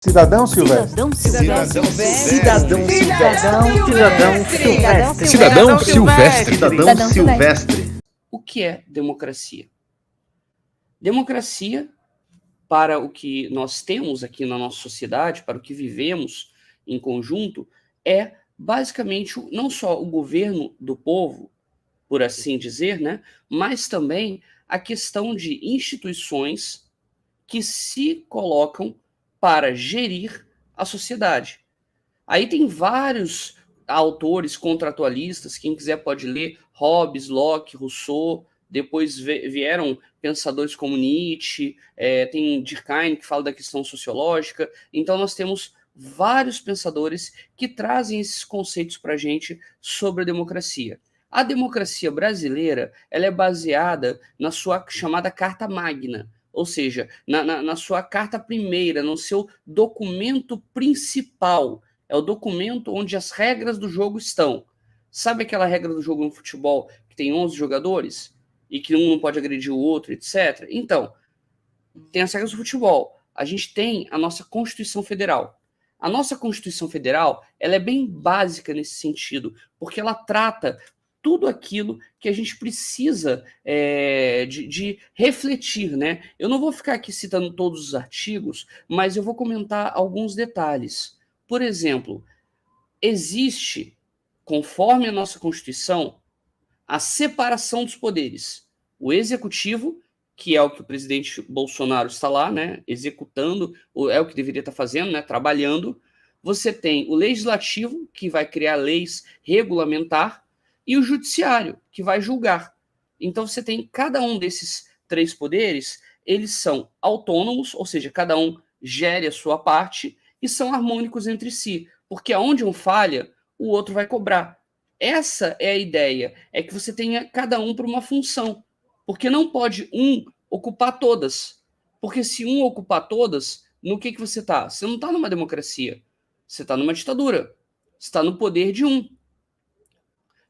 Cidadão Silvestre. Cidadão Silvestre. Cidadão Silvestre. O que é democracia? Democracia, para o que nós temos aqui na nossa sociedade, para o que vivemos em conjunto, é basicamente não só o governo do povo, por assim dizer, né, mas também a questão de instituições que se colocam para gerir a sociedade. Aí tem vários autores contratualistas, quem quiser pode ler, Hobbes, Locke, Rousseau, depois vieram pensadores como Nietzsche, tem Durkheim que fala da questão sociológica, então nós temos vários pensadores que trazem esses conceitos para a gente sobre a democracia. A democracia brasileira ela é baseada na sua chamada Carta Magna, ou seja, na sua carta primeira, no seu documento principal. É o documento onde as regras do jogo estão. Sabe aquela regra do jogo no futebol que tem 11 jogadores e que um não pode agredir o outro, etc? Então, tem as regras do futebol. A gente tem a nossa Constituição Federal. A nossa Constituição Federal ela é bem básica nesse sentido, porque ela trata tudo aquilo que a gente precisa de refletir, né? Eu não vou ficar aqui citando todos os artigos, mas eu vou comentar alguns detalhes. Por exemplo, existe, conforme a nossa Constituição, a separação dos poderes. O executivo, que é o que o presidente Bolsonaro está lá, né, executando, é o que deveria estar fazendo, né, trabalhando. Você tem o legislativo, que vai criar leis, regulamentar, e o judiciário, que vai julgar. Então você tem cada um desses três poderes, eles são autônomos, ou seja, cada um gere a sua parte, e são harmônicos entre si, porque aonde um falha, o outro vai cobrar. Essa é a ideia, é que você tenha cada um para uma função, porque não pode um ocupar todas, porque se um ocupar todas, no que você está? Você não está numa democracia, você está numa ditadura, você está no poder de um.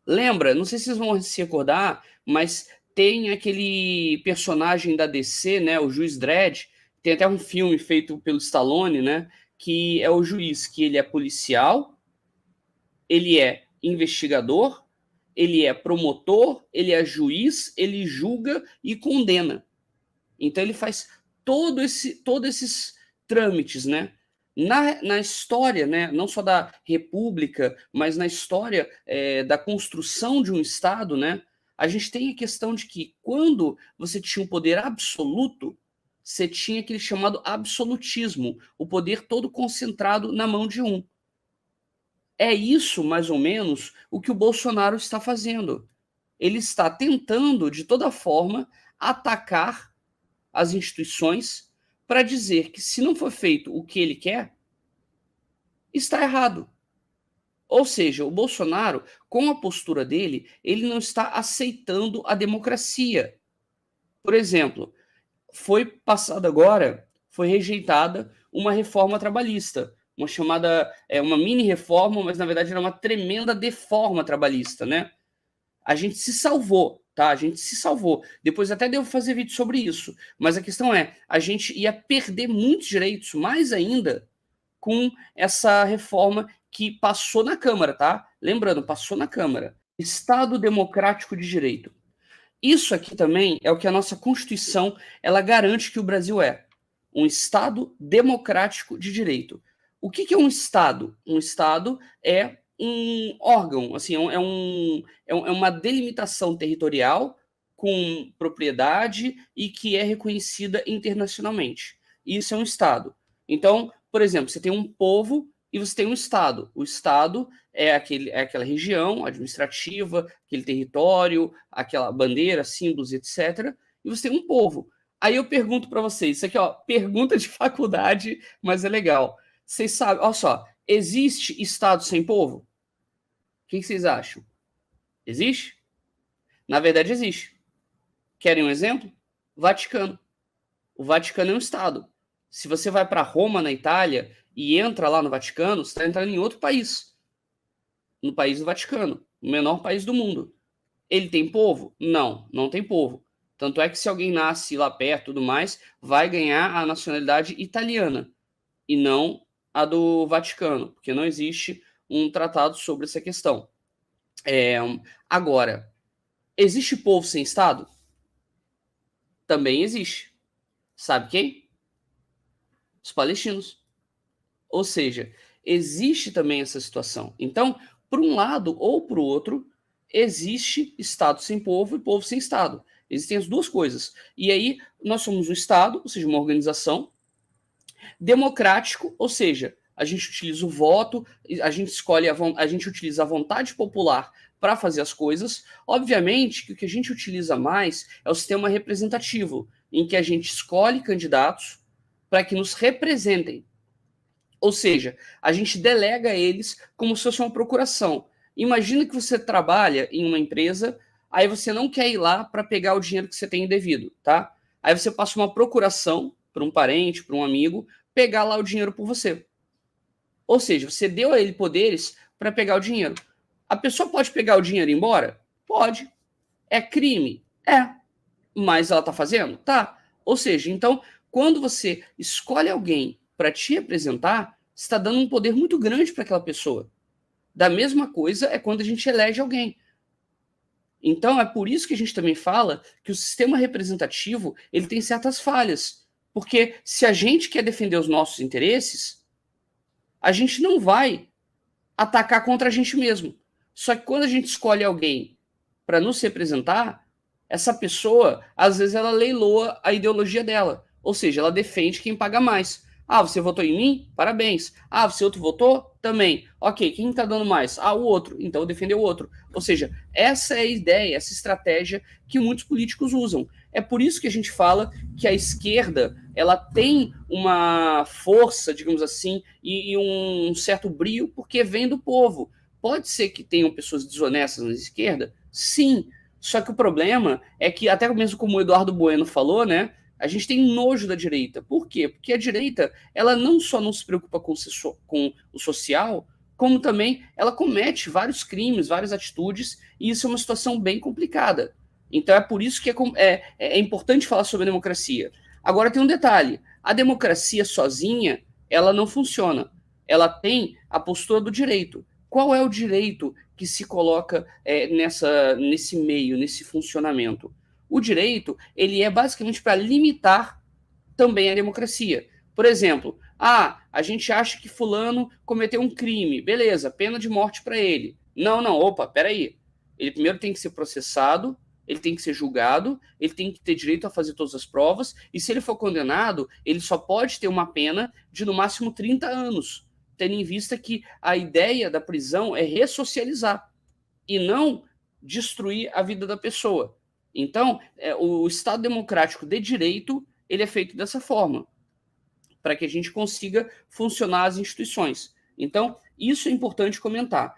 Lembra, não sei se vocês vão se recordar, mas tem aquele personagem da DC, né, o Juiz Dredd, tem até um filme feito pelo Stallone, né, que é o juiz, que ele é policial, ele é investigador, ele é promotor, ele é juiz, ele julga e condena. Então ele faz todos esses trâmites, né? Na história, né, não só da República, mas na história da construção de um Estado, né, a gente tem a questão de que quando você tinha um poder absoluto, você tinha aquele chamado absolutismo, o poder todo concentrado na mão de um. É isso, mais ou menos, o que o Bolsonaro está fazendo. Ele está tentando, de toda forma, atacar as instituições para dizer que se não for feito o que ele quer, está errado. Ou seja, o Bolsonaro, com a postura dele, ele não está aceitando a democracia. Por exemplo, foi passada agora, foi rejeitada uma reforma trabalhista, uma chamada, uma mini reforma, mas na verdade era uma tremenda deforma trabalhista, né? A gente se salvou, tá? A gente se salvou. Depois até devo fazer vídeo sobre isso. Mas a questão é, a gente ia perder muitos direitos, mais ainda, com essa reforma que passou na Câmara, tá? Lembrando, passou na Câmara. Estado Democrático de Direito. Isso aqui também é o que a nossa Constituição ela garante que o Brasil é. Um Estado democrático de direito. O que é um Estado? Um Estado é um órgão, assim, é uma delimitação territorial com propriedade e que é reconhecida internacionalmente. Isso é um Estado. Então, por exemplo, você tem um povo e você tem um Estado. O Estado é aquela região administrativa, aquele território, aquela bandeira, símbolos, etc. E você tem um povo. Aí eu pergunto para vocês, isso aqui, ó, pergunta de faculdade, mas é legal. Vocês sabem, olha só, existe Estado sem povo? O que vocês acham? Existe? Na verdade, existe. Querem um exemplo? Vaticano. O Vaticano é um Estado. Se você vai para Roma, na Itália, e entra lá no Vaticano, você está entrando em outro país. No país do Vaticano, o menor país do mundo. Ele tem povo? Não, não tem povo. Tanto é que se alguém nasce lá perto e tudo mais, vai ganhar a nacionalidade italiana. e não a do Vaticano, porque não existe um tratado sobre essa questão. Agora, existe povo sem Estado? Também existe. Sabe quem? Os palestinos. Ou seja, existe também essa situação. Então, por um lado ou por outro, existe Estado sem povo e povo sem Estado. Existem as duas coisas. E aí, nós somos um Estado, ou seja, uma organização democrático, ou seja, a gente utiliza o voto, a gente escolhe, a gente utiliza a vontade popular para fazer as coisas. Obviamente que o que a gente utiliza mais é o sistema representativo, em que a gente escolhe candidatos para que nos representem. Ou seja, a gente delega a eles como se fosse uma procuração. Imagina que você trabalha em uma empresa, aí você não quer ir lá para pegar o dinheiro que você tem indevido, tá? Aí você passa uma procuração para um parente, para um amigo, pegar lá o dinheiro por você. Ou seja, você deu a ele poderes para pegar o dinheiro. A pessoa pode pegar o dinheiro e ir embora? Pode. É crime? É. Mas ela está fazendo? Tá. Ou seja, então, quando você escolhe alguém para te representar, você está dando um poder muito grande para aquela pessoa. Da mesma coisa é quando a gente elege alguém. Então, é por isso que a gente também fala que o sistema representativo ele tem certas falhas. Porque se a gente quer defender os nossos interesses, a gente não vai atacar contra a gente mesmo. Só que quando a gente escolhe alguém para nos representar, essa pessoa, às vezes, ela leiloa a ideologia dela. Ou seja, ela defende quem paga mais. Ah, você votou em mim? Parabéns. Ah, você outro votou? Também. Ok, quem está dando mais? Ah, o outro. Então defendeu o outro. Ou seja, essa é a ideia, essa estratégia que muitos políticos usam. É por isso que a gente fala que a esquerda ela tem uma força, digamos assim, e um certo brio, porque vem do povo. Pode ser que tenham pessoas desonestas na esquerda? Sim. Só que o problema é que, até mesmo como o Eduardo Bueno falou, né? A gente tem nojo da direita. Por quê? Porque a direita, ela não só não se preocupa com o social, como também ela comete vários crimes, várias atitudes, e isso é uma situação bem complicada. Então é por isso que é importante falar sobre a democracia. Agora tem um detalhe, a democracia sozinha, ela não funciona. Ela tem a postura do direito. Qual é o direito que se coloca nesse meio, nesse funcionamento? O direito, ele é basicamente para limitar também a democracia. Por exemplo, a gente acha que fulano cometeu um crime, beleza, pena de morte para ele. Não, opa, peraí. Ele primeiro tem que ser processado, ele tem que ser julgado, ele tem que ter direito a fazer todas as provas, e se ele for condenado, ele só pode ter uma pena de no máximo 30 anos, tendo em vista que a ideia da prisão é ressocializar e não destruir a vida da pessoa. Então, o Estado democrático de direito ele é feito dessa forma, para que a gente consiga funcionar as instituições. Então, isso é importante comentar.